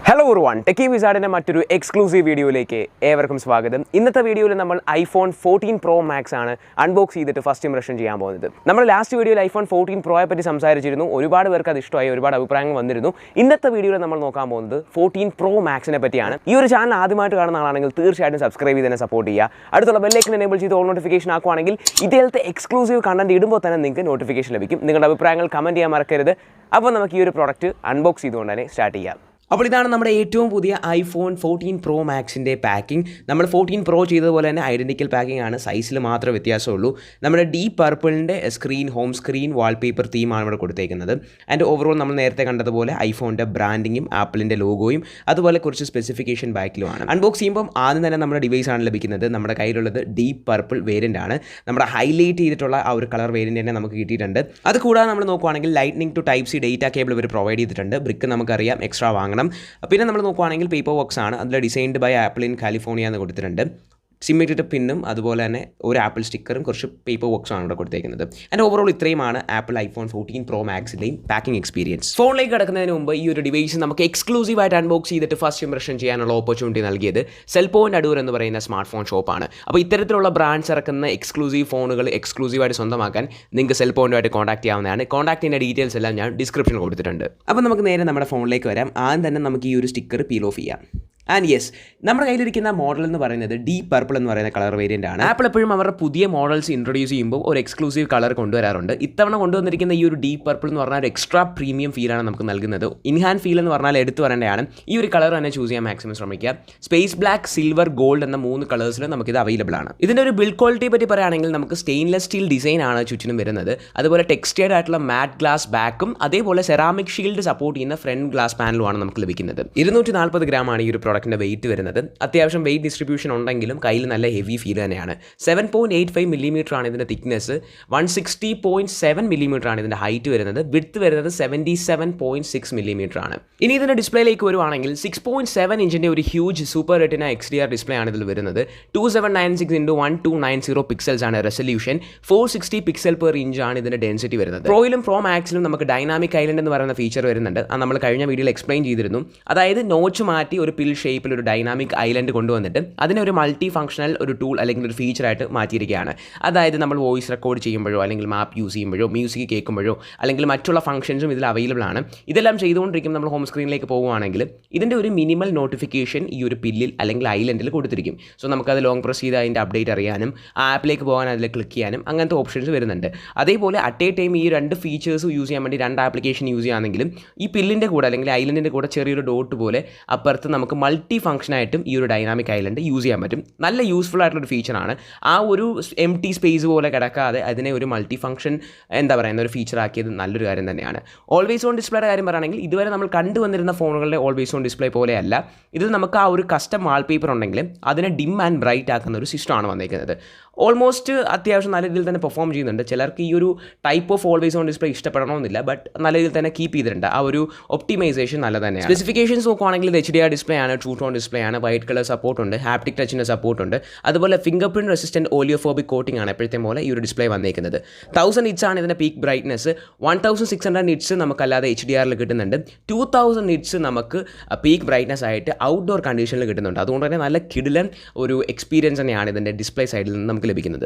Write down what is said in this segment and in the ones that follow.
Hello everyone, Techie Wizard's മറ്റൊരു exclusive വീഡിയോയിലേക്ക് ഏവർക്കും സ്വാഗതം. ഇന്നത്തെ വീഡിയോയിൽ നമ്മൾ iPhone 14 Pro Max ആണ് അൺബോക്സ് ചെയ്തിട്ട് ഫസ്റ്റ് ഇംപ്രഷൻ ചെയ്യാൻ പോകുന്നത്. നമ്മൾ ലാസ്റ്റ് വീഡിയോയിൽ iPhone 14 Proയെ പറ്റി സംസാരിച്ചിരുന്നു. ഒരുപാട് പേർക്ക് അത് ഇഷ്ടമായി, ഒരുപാട് അഭിപ്രായങ്ങൾ വന്നിരുന്നു. ഇന്നത്തെ വീഡിയോയിൽ നമ്മൾ നോക്കാൻ പോകുന്നത് 14 Pro Maxനെ പറ്റിയാണ്. ഈ ഒരു ചാനൽ ആദ്യമായിട്ട് കാണുന്ന ആളാണെങ്കിൽ തീർച്ചയായിട്ടും സബ്സ്ക്രൈബ് ചെയ്ത് തന്നെ സപ്പോർട്ട് ചെയ്യുക. അടുത്തുള്ള ബെൽ ഐക്കൺ എനേബിൾ ചെയ്ത് ഓൾ നോട്ടിഫിക്കേഷൻ ആക്കുകയാണെങ്കിൽ ഇതേലത്തെ എക്സ്ക്ലൂസീവ് കണ്ടന്റ് ഇടുമ്പോൾ തന്നെ നിങ്ങൾക്ക് നോട്ടിഫിക്കേഷൻ ലഭിക്കും. നിങ്ങളുടെ അഭിപ്രായങ്ങൾ കമന്റ് ചെയ്യാൻ മറക്കരുത്. അപ്പോൾ നമുക്ക് ഈ ഒരു പ്രോഡക്റ്റ് അൺബോക്സ് ചെയ്തുകൊണ്ട് തന്നെ സ്റ്റാർട്ട് ചെയ്യാം. അപ്പോൾ ഇതാണ് നമ്മുടെ ഏറ്റവും പുതിയ iPhone 14 Pro Maxൻ്റെ പാക്കിംഗ്. നമ്മൾ 14 Pro ചെയ്തതുപോലെ തന്നെ ഐഡൻറ്റിക്കൽ പാക്കിംഗ് ആണ്, സൈസിൽ മാത്രമേ വ്യത്യാസമുള്ളൂ. നമ്മുടെ ഡീപ്പ് പർപ്പിളിൻ്റെ സ്ക്രീൻ, ഹോം സ്ക്രീൻ, വാൾപേപ്പർ തീമാണ് ഇവിടെ കൊടുത്തേക്കുന്നത്. ആൻഡ് ഓവറോൾ നമ്മൾ നേരത്തെ കണ്ടതുപോലെ ഐഫോണിൻ്റെ ബ്രാൻഡിങ്ങും ആപ്പിളിൻ്റെ ലോഗോയും അതുപോലെ കുറച്ച് സ്പെസിഫിക്കേഷൻ ബാക്കിലുമാണ്. അൺബോക്സ് ചെയ്യുമ്പോൾ ആദ്യം തന്നെ നമ്മുടെ ഡിവൈസാണ് ലഭിക്കുന്നത്. നമ്മുടെ കയ്യിലുള്ളത് ഡീപ്പ് പർപ്പിൾ വേരിയൻ്റ് ആണ്. നമ്മുടെ ഹൈലൈറ്റ് ചെയ്തിട്ടുള്ള ആ ഒരു കളർ വേരിയൻ്റ് തന്നെ നമുക്ക് കിട്ടിയിട്ടുണ്ട്. അത് കൂടാതെ നമ്മൾ നോക്കുവാണെങ്കിൽ lightning to type C data cable ഇവർ പ്രൊവൈഡ് ചെയ്തിട്ടുണ്ട്. ബ്രിക്ക് നമുക്കറിയാം എക്സ്ട്രാ വാങ്ങണം. പിന്നെ നമ്മൾ നോക്കുവാണെങ്കിൽ പേപ്പർ വർക്ക്സ് ആണ്. അതിൽ designed by Apple in California എന്ന് കൊടുത്തിട്ടുണ്ട്. സിമ്മിറ്റിട്ട് പിന്നും അതുപോലെ തന്നെ ഒരു ആപ്പിൾ സ്റ്റിക്കറും കുറച്ച് പേപ്പർ വർക്ക്സാണ് ഇവിടെ കൊടുത്തേക്കുന്നത്. ആൻഡ് ഓവറോൾ ഇത്രയുമാണ് ആപ്പിൾ iPhone 14 Pro Maxിൻ്റെയും പാക്കിംഗ് എക്സ്പീരിയൻസ്. ഫോണിലേക്ക് കിടക്കുന്നതിന് മുമ്പ് ഈ ഒരു ഡിവൈസ് നമുക്ക് എക്സ്ക്ലൂസീവായിട്ട് അൺബോക്സ് ചെയ്തിട്ട് ഫസ്റ്റ് ഇംപ്രഷൻ ചെയ്യാനുള്ള ഓപ്പർച്യൂണിറ്റി നൽകിയത് cellpointadoor എന്ന് പറയുന്ന സ്മാർട്ട് ഫോൺ ഷോപ്പാണ്. അപ്പോൾ ഇത്തരത്തിലുള്ള ബ്രാൻഡ്സ് ഇറക്കുന്ന എക്സ്ക്ലൂസീവ് ഫോണുകൾ എക്സ്ക്ലൂസീവായിട്ട് സ്വന്തമാക്കാൻ നിങ്ങൾക്ക് cellpointadoor കോൺടാക്ട് ചെയ്യാവുന്നതാണ്. കോൺടാക്റ്റിൻ്റെ ഡീറ്റെയിൽസ് എല്ലാം ഞാൻ ഡിസ്ക്രിപ്ഷനിൽ കൊടുത്തിട്ടുണ്ട്. അപ്പോൾ നമുക്ക് നേരെ നമ്മുടെ ഫോണിലേക്ക് വരാം. ആദ്യം തന്നെ നമുക്ക് ഈ ഒരു സ്റ്റിക്കർ പീൽ ഓഫ് ചെയ്യാം. ആൻഡ് യെസ്, നമ്മുടെ കയ്യിലിരിക്കുന്ന മോഡൽ എന്ന് പറയുന്നത് ഡീപ്പ് പർപ്പിൾ എന്ന് പറയുന്ന കളർ വേരിയൻ്റ് ആണ്. ആപ്പിൾ എപ്പോഴും അവരുടെ പുതിയ മോഡൽസ് ഇൻട്രൊഡ്യൂസ് ചെയ്യുമ്പോൾ ഒരു എക്സ്ക്ലൂസീവ് കളർ കൊണ്ടുവരാറുണ്ട്. ഇത്തവണ കൊണ്ടുവന്നിരിക്കുന്ന ഈ ഒരു ഡീപ്പ് പർപ്പിൾ എന്ന് പറഞ്ഞാൽ ഒരു എക്സ്ട്രാ പ്രീമിയം ഫീലാണ് നമുക്ക് നൽകുന്നത്. ഇൻഹാൻഡ് ഫീൽ എന്ന് പറഞ്ഞാൽ എടുത്തു പറയേണ്ടതാണ്. ഈ ഒരു കളർ തന്നെ ചൂസ് ചെയ്യാൻ മാക്സിമം ശ്രമിക്കുക. സ്പേസ് ബ്ലാക്ക്, സിൽവർ, ഗോൾഡ് എന്ന 3 കളേഴ്സിൽ നമുക്കിത് അവൈലബിൾ ആണ്. ഇതിൻ്റെ ഒരു ബിൽഡ് ക്വാളിറ്റിയെ പറ്റി പറയുകയാണെങ്കിൽ നമുക്ക് സ്റ്റെയിൻലെസ് സ്റ്റീൽ ഡിസൈൻ ആണ് ചുറ്റിനും വരുന്നത്. അതുപോലെ ടെക്സ്റ്റൈഡ് ആയിട്ടുള്ള മാറ്റ് ഗ്ലാസ് ബാക്കും അതേപോലെ സെറാമിക് ഷീൽഡ് സപ്പോർട്ട് ചെയ്യുന്ന ഫ്രണ്ട് ഗ്ലാസ് പാനലുമാണ് നമുക്ക് ലഭിക്കുന്നത്. 240 ഗ്രാമാണ് ഈ ഒരു പ്രോഡക്റ്റിൻ്റെ വെയിറ്റ് വരുന്നത്. അത്യാവശ്യം വെയിറ്റ് ഡിസ്ട്രിബ്യൂഷൻ ഉണ്ടെങ്കിലും കയ്യിൽ നല്ല ഹെവി ഫീൽ തന്നെയാണ്. 7.85 മില്ലിമീറ്റർ ആണ് ഇതിൻ്റെ തിക്നെസ്. 160.7 മില്ലിമീറ്റർ ആണ് ഇതിൻ്റെ ഹൈറ്റ് വരുന്നത്. വിഡ്ത്ത് വരുന്നത് 77.6 മില്ലിമീറ്റർ ആണ്. ഇനി ഇതിൻ്റെ ഡിസ്പ്ലേയിലേക്ക് വരുവാണെങ്കിൽ 6.7 ഇഞ്ചിൻ്റെ ഒരു huge super retina XDR display ആണ് ഇതിൽ വരുന്നത്. 2796x1290 പിക്സൽസ് ആണ് റെസൊല്യൂഷൻ. 460 പിക്സൽ പെർ ഇഞ്ച് ആണ് ഇതിൻ്റെ ഡെൻസിറ്റി വരുന്നത്. പ്രോയിലും പ്രോ മാക്സിലും നമുക്ക് ഡൈനാമിക് ഐലൻഡ് എന്ന് പറയുന്ന ഫീച്ചർ വരുന്നുണ്ട്. അത് നമ്മൾ കഴിഞ്ഞ വീഡിയോയിൽ എക്സ്പ്ലെയിൻ ചെയ്തിരുന്നു. അതായത് നോച്ച് മാറ്റി ഒരു പിൽ ഷേപ്പിൽ ഒരു ഡൈനാമിക് ഐലൻഡ് കൊണ്ടുവന്നിട്ട് അതിനെ ഒരു മൾട്ടി ഫംഗ്ഷണൽ ഒരു ടൂൾ അല്ലെങ്കിൽ ഒരു ഫീച്ചറായിട്ട് മാറ്റിയിരിക്കുകയാണ്. അതായത് നമ്മൾ വോയിസ് റെക്കോർഡ് ചെയ്യുമ്പോഴോ അല്ലെങ്കിൽ മാപ്പ് യൂസ് ചെയ്യുമ്പോഴോ മ്യൂസിക് കേൾക്കുമ്പോഴോ അല്ലെങ്കിൽ മറ്റുള്ള ഫംഗ്ഷൻസും ഇതിൽ അവൈലബിൾ ആണ്. ഇതെല്ലാം ചെയ്തുകൊണ്ടിരിക്കും നമ്മൾ ഹോം സ്ക്രീനിലേക്ക് പോകുകയാണെങ്കിൽ ഇതിൻ്റെ ഒരു മിനിമൽ നോട്ടിഫിക്കേഷൻ ഈ ഒരു പില്ലിൽ അല്ലെങ്കിൽ ഐലൻഡിൽ കൊടുത്തിരിക്കും. സോ നമുക്കത് ലോങ് പ്രസ് ചെയ്ത് അതിൻ്റെ അപ്ഡേറ്റ് അറിയാനും ആ ആപ്പിലേക്ക് പോകാൻ അതിൽ ക്ലിക്ക് ചെയ്യാനും അങ്ങനത്തെ ഓപ്ഷൻസ് വരുന്നുണ്ട്. അതേപോലെ അറ്റ് എ ടൈം ഈ 2 ഫീച്ചേഴ്സ് യൂസ് ചെയ്യാൻ വേണ്ടി 2 ആപ്ലിക്കേഷൻ യൂസ് ചെയ്യുകയാണെങ്കിലും ഈ പില്ലിൻ്റെ കൂടെ അല്ലെങ്കിൽ ഐലൻഡിൻ്റെ കൂടെ ചെറിയൊരു ഡോട്ട് പോലെ അപ്പുറത്ത് നമുക്ക് മൾട്ടി ഫംഗ്ഷനായിട്ടും ഈ ഒരു ഡൈനാമിക് ഐലൻഡ് യൂസ് ചെയ്യാൻ പറ്റും. നല്ല യൂസ്ഫുൾ ആയിട്ടുള്ളൊരു ഫീച്ചറാണ്. ആ ഒരു എംപ്റ്റി സ്പേസ് പോലെ കിടക്കാതെ അതിനെ ഒരു മൾട്ടി ഫംഗ്ഷൻ എന്താ പറയുന്ന ഒരു ഫീച്ചർ ആക്കിയത് നല്ലൊരു കാര്യം തന്നെയാണ്. ഓൾവേസ് ഓൺ ഡിസ്പ്ലേയുടെ കാര്യം പറയുകയാണെങ്കിൽ ഇതുവരെ നമ്മൾ കണ്ടുവന്നിരുന്ന ഫോണുകളുടെ ഓൾവേസ് ഓൺ ഡിസ്പ്ലേ പോലെയല്ല. ഇതിൽ നമുക്ക് ആ ഒരു കസ്റ്റം വാൾപേപ്പർ ഉണ്ടെങ്കിൽ അതിനെ ഡിം ആൻഡ് ബ്രൈറ്റ് ആക്കുന്ന ഒരു സിസ്റ്റമാണ് വന്നിരിക്കുന്നത്. ഓൾമോസ്റ്റ് അത്യാവശ്യം നല്ല രീതിയിൽ തന്നെ പെർഫോം ചെയ്യുന്നുണ്ട്. ചിലർക്ക് ഈ ഒരു type of always on display ഇഷ്ടപ്പെടണമെന്നില്ല, ബട്ട് നല്ല രീതിയിൽ തന്നെ കീപ്പ് ചെയ്തിട്ടുണ്ട്. ആ ഒരു ഒപ്റ്റിമൈസേഷൻ നല്ല തന്നെയാണ്. സ്പെസിഫിക്കേഷൻസ് നോക്കുവാണെങ്കിൽ ഇത് HDR ഡിസ്പ്ലേ ആണ്, ട്രൂ ടോൺ ഡിസ്പ്ലേ ആണ്, വൈറ്റ് കളർ സപ്പോർട്ട് ഉണ്ട്, ഹാപ്റ്റിക് ടച്ചിൻ്റെ സപ്പോർട്ട് ഉണ്ട്. അതുപോലെ ഫിംഗർ പ്രിന്റ് റെസിസ്റ്റന്റ് ഓലിയോഫോബിക് കോട്ടിംഗ് ആണ് എപ്പോഴത്തെ പോലെ ഈ ഒരു ഡിസ്പ്ലേ വന്നിരിക്കുന്നത്. 1000 നിറ്റ്സ് ആണ് ഇതിൻ്റെ പീക്ക് ബ്രൈറ്റ്നസ്. 1600 നിറ്റ്സ് നമുക്കല്ലാതെ HDRൽ കിട്ടുന്നുണ്ട്. 2000 നിറ്റ്സ് നമുക്ക് പീക്ക് ബ്രൈറ്റ്നസ് ആയിട്ട് ഔട്ട്ഡോർ കണ്ടീഷനിൽ കിട്ടുന്നുണ്ട്. അതുകൊണ്ട് തന്നെ നല്ല കിടിലൻ ഒരു എക്സ്പീരിയൻസ് തന്നെയാണ് ഇതിൻ്റെ ഡിസ്പ്ലേ സൈഡിൽ നിന്ന് നമുക്ക് ലഭിക്കുന്നത്.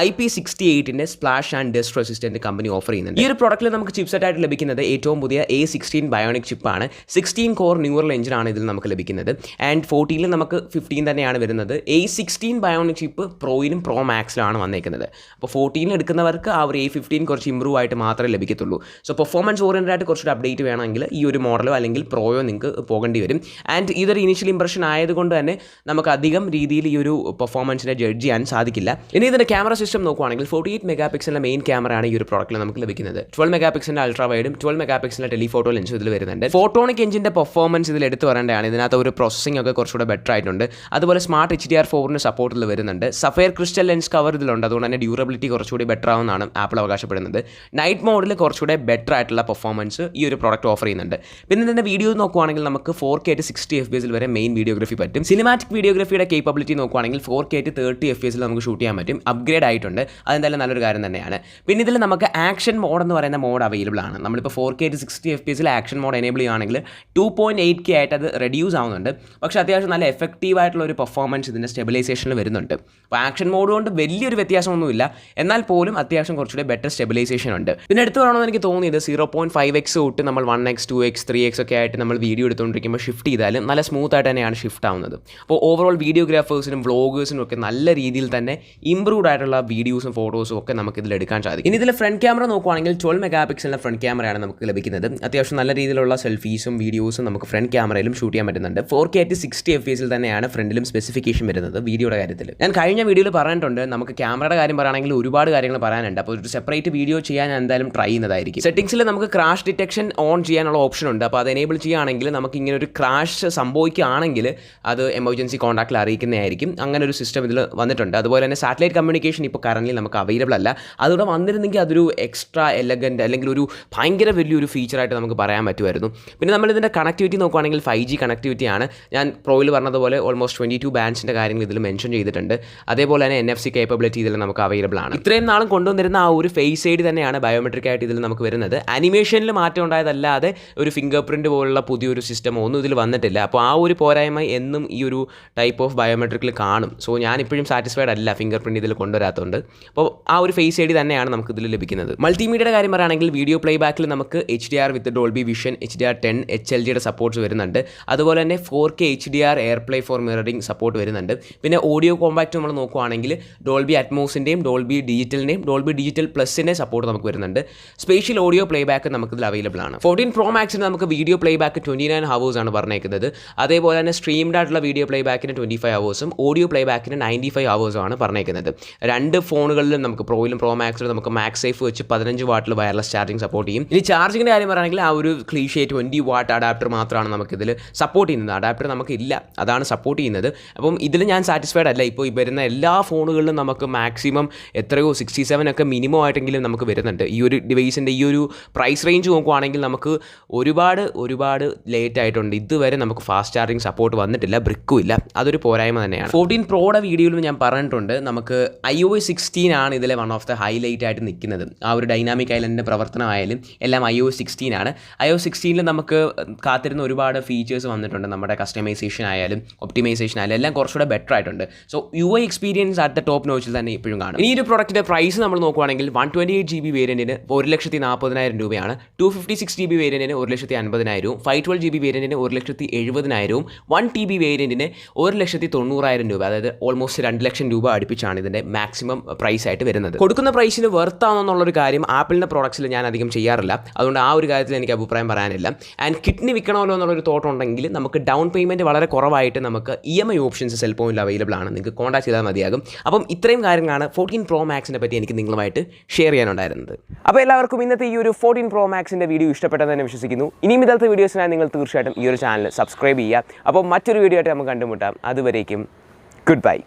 IP68 splash and dust resistant company offer ചെയ്യുന്നുണ്ട്. ഈ ഒരു പ്രോഡക്റ്റിൽ നമുക്ക് ചിപ്സെറ്റ് ആയിട്ട് ലഭിക്കുന്നത് ഏറ്റവും പുതിയ A16 ബയോണിക് ചിപ്പാണ്. 16 കോർ ന്യൂറൽ എഞ്ചിനാണ് ഇതിൽ നമുക്ക് ലഭിക്കുന്നത്. ആൻഡ് 14 നമുക്ക് 15 തന്നെയാണ് വരുന്നത്. A16 ബയോണിക് ചിപ്പ് പ്രോയിലും പ്രോ മാക്സിലാണ് വന്നേക്കുന്നത്. അപ്പോൾ 14 എടുക്കുന്നവർക്ക് ആ ഒരു A15 കുറച്ച് ഇമ്പ്രൂവ് ആയിട്ട് മാത്രമേ ലഭിക്കത്തുള്ളൂ. സോ പെർഫോമൻസ് ഓറിയൻറ്റഡ് ആയിട്ട് കുറച്ചൊരു അപ്ഡേറ്റ് വേണമെങ്കിൽ ഈ ഒരു മോഡലോ അല്ലെങ്കിൽ പ്രോയോ നിങ്ങൾക്ക് പോകേണ്ടി വരും. ആൻഡ് ഇതൊരു ഇനീഷ്യൽ ഇംപ്രഷൻ ആയതുകൊണ്ട് തന്നെ നമുക്ക് അധികം രീതിയിൽ ഈ ഒരു പെർഫോമൻസിനെ ജഡ്ജ് ചെയ്യാൻ സാധിക്കില്ല. ഇനി ഇതിൻ്റെ ക്യാമറ സിസ്റ്റം നോക്കുവാണെങ്കിൽ 48 മെഗാ പിക്സലിൻ്റെ മെയിൻ ക്യാമറയാണ് ഈ ഒരു പ്രോഡക്റ്റിൽ നമുക്ക് ലഭിക്കുന്നത്. 12 മെഗാ പിക്സലിൻ്റെ അൾട്രാ വൈഡും 12 മെഗാ പിക്സലിൻ്റെ ടെലിഫോട്ടോ ലെൻസും ഇതിൽ വരുന്നുണ്ട്. ഫോട്ടോണിക് എഞ്ചിൻ്റെ പെർഫോമൻസ് ഇതിൽ എടുത്ത് പറയേണ്ടതാണ്. ഇതിനകത്ത് ഒരു പ്രോസസ്സിംഗ് ഒക്കെ കുറച്ചുകൂടെ ബെറ്റർ ആയിട്ടുണ്ട്. അതുപോലെ സ്മാർട്ട് HDR4 സപ്പോർട്ടിൽ വരുന്നുണ്ട്. സഫയർ ക്രിസ്റ്റൽ ലെൻസ് കവർ ഇതിലുണ്ട്. അതുകൊണ്ട് തന്നെ ഡ്യൂറബിലിറ്റി കുറച്ചുകൂടി ബെറ്റർ ആവുമെന്നാണ് ആപ്പിൾ അവകാശപ്പെടുന്നത്. നൈറ്റ് മോഡിൽ കുറച്ചുകൂടെ ബെറ്റർ ആയിട്ടുള്ള പെർഫോമൻസ് ഈ ഒരു പ്രോഡക്റ്റ് ഓഫർ ചെയ്യുന്നുണ്ട്. പിന്നെ ഇതിൻ്റെ വീഡിയോ നോക്കുവാണെങ്കിൽ നമുക്ക് 4K 60 FPS വരെ മെയിൻ വീഡിയോഗ്രഫി പറ്റും. സിനിമാറ്റിക് വീഡിയോഗ്രഫിയുടെ കേപ്പബിലിറ്റി നോക്കുവാണെങ്കിൽ 4K 30 FPS നമുക്ക് ഷൂട്ട് ചെയ്യാൻ പറ്റും. അപ്ഗ്രേഡ് ആയിട്ടുണ്ട്, അതെന്തായാലും നല്ലൊരു കാര്യം തന്നെയാണ്. പിന്നെ ഇതിൽ നമുക്ക് ആക്ഷൻ മോഡ് എന്ന് പറയുന്ന മോഡ് അവൈലബിൾ ആണ്. നമ്മളിപ്പോൾ 4K to 60 FPS action mode enable ചെയ്യുകയാണെങ്കിൽ 2.8K ആയിട്ട് അത് റെഡ്യൂസ് ആവുന്നുണ്ട്. പക്ഷേ അത്യാവശ്യം നല്ല എഫക്റ്റീവ് ആയിട്ടുള്ള ഒരു പെർഫോമൻസ് ഇതിൻ്റെ സ്റ്റെബിലൈസേഷനിൽ വരുന്നുണ്ട്. അപ്പോൾ ആക്ഷൻ മോഡ് കൊണ്ട് വലിയൊരു വ്യത്യാസമൊന്നുമില്ല, എന്നാൽ പോലും അത്യാവശ്യം കുറച്ചുകൂടെ ബെറ്റർ സ്റ്റെബിലൈസേഷൻ ഉണ്ട്. പിന്നെ എടുത്തു പറയണമെന്ന് എനിക്ക് തോന്നിയത് 0.5x തൊട്ട് നമ്മൾ 1x 2x 3x ഒക്കെ ആയിട്ട് നമ്മൾ വീഡിയോ എടുത്തുകൊണ്ടിരിക്കുമ്പോൾ ഷിഫ്റ്റ് ചെയ്താലും നല്ല സ്മൂത്ത് ആയിട്ട് തന്നെയാണ് ഷിഫ്റ്റ് ആവുന്നത്. അപ്പോൾ ഓവറോൾ വീഡിയോഗ്രാഫേഴ്സിനും വ്ളോഗേഴ്സിനും ഒക്കെ നല്ല രീതിയിൽ തന്നെ ഇംപ്രൂവ്ഡ് ആയിട്ടുള്ള വീഡിയോസും ഫോട്ടോസും ഒക്കെ നമുക്ക് ഇതിൽ എടുക്കാൻ സാധിക്കും. ഇനി ഇതിൽ ഫ്രണ്ട് ക്യാമറ നോക്കുവാണെങ്കിൽ 12 മെഗാ ഫ്രണ്ട് ക്യാമറയാണ് നമുക്ക് ലഭിക്കുന്നത്. അത്യാവശ്യം നല്ല രീതിയിലുള്ള സെൽഫീസും വീഡിയോസും നമുക്ക് ഫ്രണ്ട് ക്യാമറയിലും ഷൂട്ട് ചെയ്യാൻ പറ്റുന്നുണ്ട്. 4K to 60 FPS തന്നെയാണ് ഫ്രണ്ടിലും സ്പെസിഫിക്കേഷൻ വരുന്നത് വീഡിയോയുടെ കാര്യത്തിൽ. ഞാൻ കഴിഞ്ഞ വീഡിയോയിൽ പറഞ്ഞിട്ടുണ്ട്, നമുക്ക് ക്യാമറയുടെ കാര്യം പറയുകയാണെങ്കിൽ ഒരുപാട് കാര്യങ്ങൾ പറയാനുണ്ട്. അപ്പോൾ ഒരു സെപ്പറേറ്റ് വീഡിയോ ചെയ്യാൻ ഞാൻ എന്തായാലും ട്രൈ ചെയ്യുന്നതായിരിക്കും. സെറ്റിംഗ്സിൽ നമുക്ക് ക്രാഷ് ഡിറ്റക്ഷൻ ഓൺ ചെയ്യാനുള്ള ഓപ്ഷൻ ഉണ്ട്. അപ്പോൾ അത് എനേബിൾ ചെയ്യുകയാണെങ്കിൽ നമുക്ക് ഇങ്ങനെ ഒരു ക്രാഷ് സംഭവിക്കുകയാണെങ്കിൽ അത് എമർജൻസി കോൺടാക്റ്റിൽ അറിയിക്കുന്നതായിരിക്കും. അങ്ങനെ ഒരു സിസ്റ്റം ഇതിൽ വന്നിട്ടുണ്ട്. അതുപോലെ തന്നെ സാറ്റലൈറ്റ് കമ്മ്യൂണിക്കേഷൻ ഇപ്പോൾ കറൻറ്റ്ലി നമുക്ക് അവൈലബിൾ അല്ല. അതുകൂടെ വന്നിരുന്നെങ്കിൽ അതൊരു എക്സ്ട്രാ എലഗൻറ്റ് അല്ലെങ്കിൽ ഒരു ഭയങ്കര വലിയൊരു ഫീച്ചറായിട്ട് നമുക്ക് പറയാൻ പറ്റുമായിരുന്നു. പിന്നെ നമ്മളിതിൻ്റെ കണക്ടിവിറ്റി നോക്കുകയാണെങ്കിൽ 5G കണക്ടിവിറ്റിയാണ്. ഞാൻ പ്രോയിൽ പറഞ്ഞതുപോലെ ഓൾമോസ്റ്റ് 22 ബാൻഡ്സിൻ്റെ കാര്യങ്ങൾ ഇതിൽ മെൻഷൻ ചെയ്തിട്ടുണ്ട്. അതേപോലെ തന്നെ NFC കേപ്പബിലിറ്റി ഇതിൽ നമുക്ക് അവൈലബിൾ ആണ്. ഇത്രയും നാളും കൊണ്ടുവന്നിരുന്ന ആ ഒരു ഫേസ് ഐഡി തന്നെയാണ് ബയോമെട്രിക് ആയിട്ട് ഇതിൽ നമുക്ക് വരുന്നത്. അനിമേഷനിൽ മാറ്റം ഉണ്ടായതല്ലാതെ ഒരു ഫിംഗർ പ്രിൻറ്റ് പോലുള്ള പുതിയൊരു സിസ്റ്റമോ ഒന്നും ഇതിൽ വന്നിട്ടില്ല. അപ്പോൾ ആ ഒരു പോരായ്മ എന്നും ഈ ഒരു ടൈപ്പ് ഓഫ് ബയോമെട്രിക്കിൽ കാണും. സോ ഞാനിപ്പോഴും സാറ്റിസ്ഫൈഡ് അല്ല ഫിംഗർ പ്രിൻറ്റ് ഇതിൽ കൊണ്ടുവരാത്തതുകൊണ്ട്. അപ്പോൾ ആ ഒരു ഫേസ് ഐഡി തന്നെയാണ് നമുക്ക് ഇതിൽ ലഭിക്കുന്നത്. മൾട്ടിമീഡിയയുടെ കാര്യം പറയുകയാണെങ്കിൽ വീഡിയോ പ്ലേ ബാക്കിൽ നമുക്ക് HDR with Dolby vision, HDR10, HLGയുടെ സപ്പോർട്ട്സ് വരുന്നുണ്ട്. അതുപോലെ തന്നെ 4K HDR AirPlay for mirroring support വരുന്നുണ്ട്. പിന്നെ ഓഡിയോ കോമ്പാക്റ്റ് നമ്മൾ നോക്കുകയാണെങ്കിൽ ഡോൾബി അറ്റ്മോസിൻ്റെയും ഡോൾബി ഡിജിറ്റലിൻ്റെയും ഡോൾബി ഡിജിറ്റൽ പ്ലസിൻ്റെയും സപ്പോർട്ട് നമുക്ക് വരുന്നുണ്ട്. സ്പെഷ്യൽ ഓഡിയോ പ്ലേ ബാക്ക് നമുക്കിതിൽ അവൈലബിൾ ആണ്. 14 Pro Maxന് നമുക്ക് വീഡിയോ പ്ലേ ബാക്ക് 29 hours ആണ് പറഞ്ഞേക്കുന്നത്. അതേപോലെ തന്നെ സ്ട്രീംഡ് ആയിട്ടുള്ള വീഡിയോ പ്ലേ ബാക്കിന് 25 hours ഓഡിയോ പ്ലേ ബാക്കിന് 95 hours ആണ് പറഞ്ഞേക്കുന്നത്. രണ്ട് ഫോണുകളിലും നമുക്ക് പ്രോയിലും പ്രോ മാക്സിലും നമുക്ക് മാക്സ് സേഫ് വെച്ച് 15 വാട്ടിൽ വയർലെസ് ചാർജിങ് സപ്പോർട്ട് ചെയ്യും. ഇനി ചാർജിങ്ങിൻ്റെ കാര്യം പറയുകയാണെങ്കിൽ ആ ഒരു ക്ലീഷേ 20 watt അഡാപ്റ്റർ മാത്രമാണ് നമുക്കിതിൽ സപ്പോർട്ട് ചെയ്യുന്നത്. അഡാപ്റ്റർ നമുക്കില്ല, അതാണ് സപ്പോർട്ട് ചെയ്യുന്നത്. അപ്പം ഇതിൽ ഞാൻ സാറ്റിസ്ഫൈഡ് അല്ല. ഇപ്പോൾ വരുന്ന എല്ലാ ഫോണുകളിലും നമുക്ക് മാക്സിമം എത്രയോ 67 ഒക്കെ മിനിമം ആയിട്ടെങ്കിലും നമുക്ക് വരുന്നുണ്ട്. ഈ ഒരു ഡിവൈസിൻ്റെ ഈ ഒരു പ്രൈസ് റേഞ്ച് നോക്കുവാണെങ്കിൽ നമുക്ക് ഒരുപാട് ലേറ്റ് ആയിട്ടുണ്ട്. ഇതുവരെ നമുക്ക് ഫാസ്റ്റ് ചാർജിങ് സപ്പോർട്ട് വന്നിട്ടില്ല, ബ്രിക്കും ഇല്ല. അതൊരു പോരായ്മ തന്നെയാണ്. 14 Proയുടെ വീഡിയോയിലും ഞാൻ പറഞ്ഞിട്ടുണ്ട്, നമുക്ക് iOS 16 ആണ് ഇതിലെ വൺ ഓഫ് ദ ഹൈലൈറ്റ് ആയിട്ട് നിൽക്കുന്നത്. ആ ഒരു ഡൈനാമിക് ഐലൻഡിൻ്റെ പ്രവർത്തനമായാലും എല്ലാം iOS 16 ആണ്. iOS 16 നമുക്ക് കാത്തിരുന്ന ഒരുപാട് ഫീച്ചേഴ്സ് വന്നിട്ടുണ്ട്. നമ്മുടെ കസ്റ്റമൈസേഷൻ ആയാലും ഒപ്റ്റിമൈസേഷൻ ആയാലും എല്ലാം കുറച്ചുകൂടെ ബെറ്റർ ആയിട്ടുണ്ട്. So UI experience at the top നോച്ചിൽ തന്നെ ഇപ്പോഴും കാണും. ഈ ഒരു പ്രോഡക്റ്റിൻ്റെ പ്രൈസ് നമ്മൾ നോക്കുവാണെങ്കിൽ 128GB വേരിയൻറ്റിന് 1,40,000 രൂപയാണ്. 256GB വേരിയൻറ്റിന് 1,50,000, 512GB വേരിയൻറ്റിന് 1,70,000, 1TB വേരിയൻറ്റിന് 1,90,000 രൂപ. അതായത് ഓൾമോസ്റ്റ് 2 ലക്ഷം രൂപ അടുപ്പിച്ചാണ് ഇതിൻ്റെ മാക്സിമം പ്രൈസ് ആയിട്ട് വരുന്നത്. കൊടുക്കുന്ന പ്രൈസിന് വെർത്താണെന്നുള്ളൊരു കാര്യം ആപ്പിളിൻ്റെ പ്രോഡക്ട്സിൽ ഞാൻ അധികം ചെയ്യാറില്ല. അതുകൊണ്ട് ആ ഒരു കാര്യത്തിൽ എനിക്ക് അഭിപ്രായം പറയാനില്ല. ആൻഡ് കിഡ്നി വിൽക്കണമല്ലോ എന്നുള്ളൊരു തോട്ട് ഉണ്ടെങ്കിൽ നമുക്ക് ഡൗൺ പേയ്മെൻറ്റ് വളരെ കുറവായിട്ട് നമുക്ക് EMI ഓപ്ഷൻസ് സെൽ പോയിന്റിൽ അവൈലബിൾ ആണ്. നിങ്ങൾക്ക് കോൺടാക്ട് ചെയ്താൽ മതിയാകും. അപ്പം ഇത്രയും കാര്യങ്ങളാണ് 14 Pro Maxനെ പറ്റി എനിക്ക് നിങ്ങളുമായിട്ട് ഷെയർ ചെയ്യാനുണ്ടായിരുന്നത്. അപ്പോൾ എല്ലാവർക്കും ഇന്നത്തെ ഈ ഒരു 14 Pro Maxൻ്റെ വീഡിയോ ഇഷ്ടപ്പെട്ടെന്ന് തന്നെ വിശ്വസിക്കുന്നു. ഇനിയും ഇതത്തെ വീഡിയോസിനായി നിങ്ങൾ തീർച്ചയായിട്ടും ഈ ഒരു ചാനൽ സബ്സ്ക്രൈബ് ചെയ്യുക. അപ്പോൾ മറ്റൊരു വീഡിയോ ആയിട്ട് നമുക്ക് കണ്ടുമുട്ടാം. അതുവരേക്കും ഗുഡ് ബൈ.